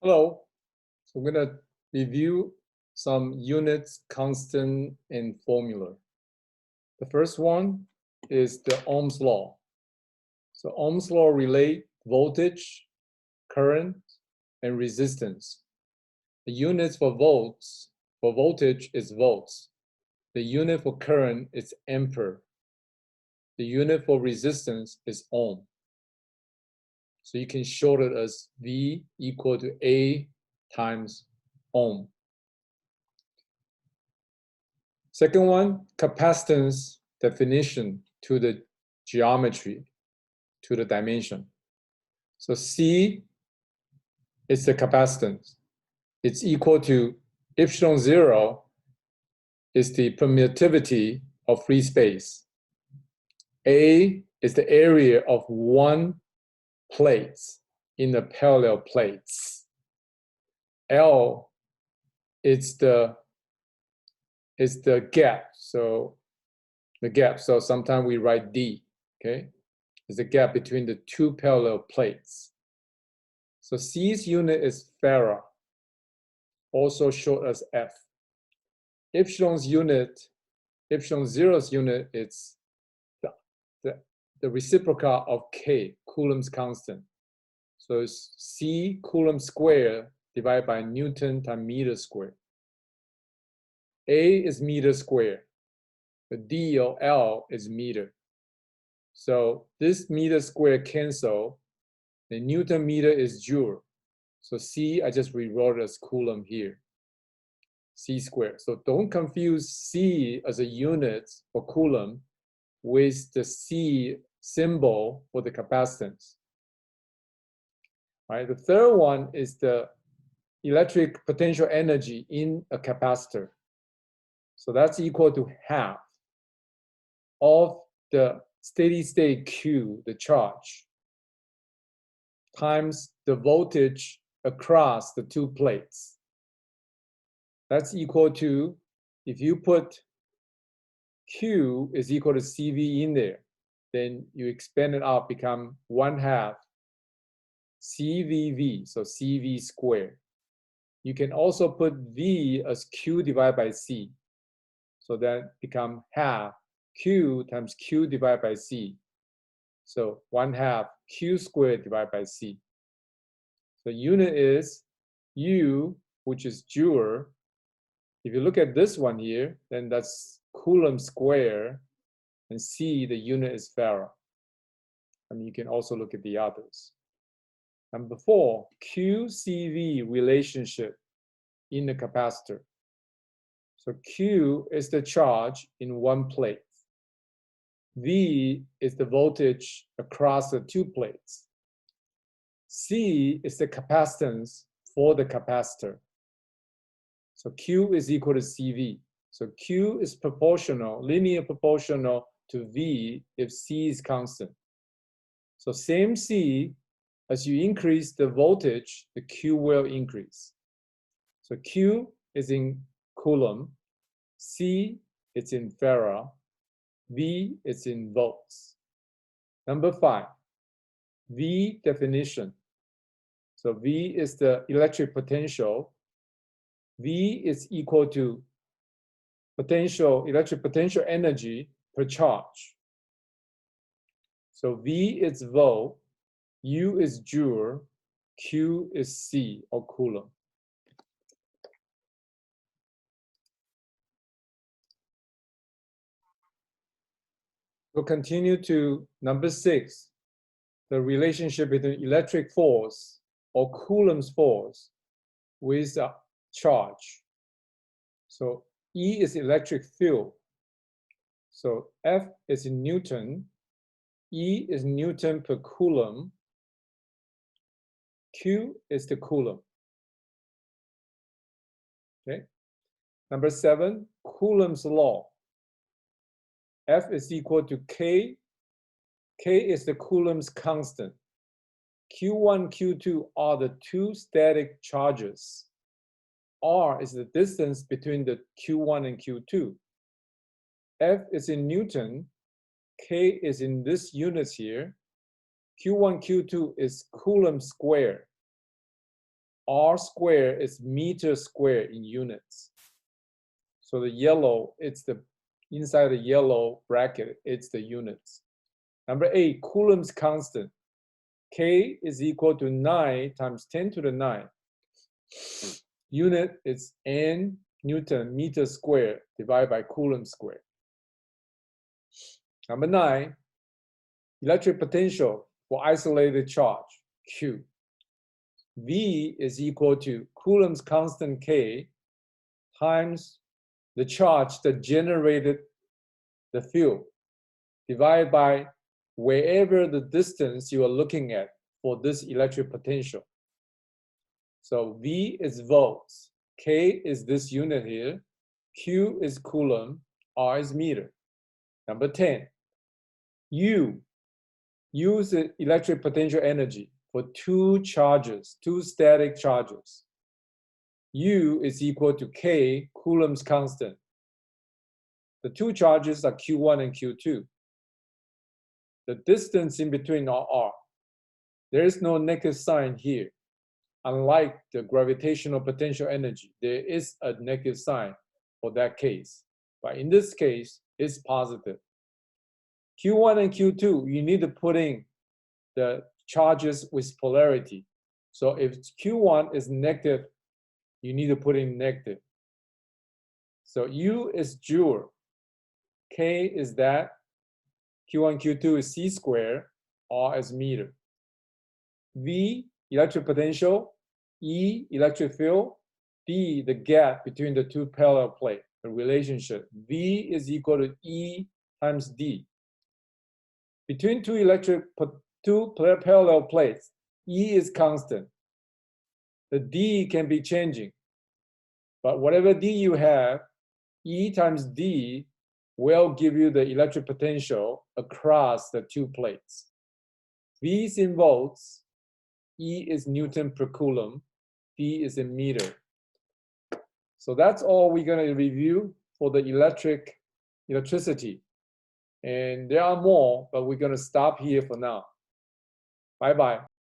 Hello. So we're going to review some units, constant, and formula. The first one is the Ohm's law. So Ohm's law relate voltage, current, and resistance. The units for voltage is volts. The unit for current is ampere. The unit for resistance is ohm. So you can short it as V equal to A times ohm. Second one, capacitance definition to the geometry, to the dimension. So C is the capacitance. It's equal to epsilon 0 is the permittivity of free space. A is the area of one plate in the parallel plates. L is the gap. So the gap. So sometimes we write D. Okay, is the gap between the two parallel plates. So C's unit is farad, also short as F. Epsilon zero's unit is the reciprocal of K, Coulomb's constant. So it's C Coulomb squared divided by Newton times meter squared. A is meter squared. The D or L is meter. So this meter squared cancel. The Newton meter is joule. So C, I just rewrote as Coulomb here. C squared. So don't confuse C as a unit for Coulomb with the C symbol for the capacitance. All right, the third one is the electric potential energy in a capacitor. So that's equal to half of the steady state Q, the charge, times the voltage across the two plates. That's equal to, if you put Q is equal to CV in there, then you expand it out, become 1/2 CVV, so CV squared. You can also put V as Q divided by C. So that become half Q times Q divided by C. So 1/2 Q squared divided by C. So unit is U, which is joule. If you look at this one here, then that's Coulomb square, and C, the unit is farad. I mean, you can also look at the others. Number 4, Qcv relationship in the capacitor. So Q is the charge in one plate. V is the voltage across the two plates. C is the capacitance for the capacitor. So Q is equal to CV. So Q is proportional, linear proportional to V if C is constant. So same C, as you increase the voltage, the Q will increase. So Q is in Coulomb, C is in farad, V is in volts. Number 5, V definition. So V is the electric potential. V is equal to electric potential energy per charge. So V is volt, U is joule, Q is C or Coulomb. We'll continue to number 6, the relationship between electric force or Coulomb's force with a charge. So E is electric field. So F is in Newton, E is Newton per Coulomb, Q is the Coulomb. Okay. Number 7, Coulomb's law. F is equal to K. K is the Coulomb's constant. Q1, Q2 are the two static charges. R is the distance between the Q1 and Q2. F is in Newton. K is in this units here. Q1, Q2 is Coulomb square. R square is meter square in units. So the yellow, it's the inside the yellow bracket, it's the units. Number 8, Coulomb's constant. K is equal to 9 times 10 to the 9. Unit is N Newton meter square divided by Coulomb square. Number 9, electric potential for isolated charge, Q. V is equal to Coulomb's constant K times the charge that generated the field divided by wherever the distance you are looking at for this electric potential. So V is volts, K is this unit here, Q is Coulomb, R is meter. Number 10, U is the electric potential energy for two charges, two static charges. U is equal to K, Coulomb's constant. The two charges are Q1 and Q2. The distance in between are R. There is no negative sign here. Unlike the gravitational potential energy, there is a negative sign for that case. But in this case, it's positive. Q1 and Q2, you need to put in the charges with polarity. So if Q1 is negative, you need to put in negative. So U is joule, K is that, Q1, Q2 is C squared, R is meter. V, electric potential, E, electric field, D, the gap between the two parallel plates, the relationship. V is equal to E times D. Between two parallel plates, E is constant. The D can be changing. But whatever D you have, E times D will give you the electric potential across the two plates. V is in volts, E is Newton per Coulomb, D is in meter. So that's all we're going to review for the electricity. And there are more, but we're going to stop here for now. Bye-bye.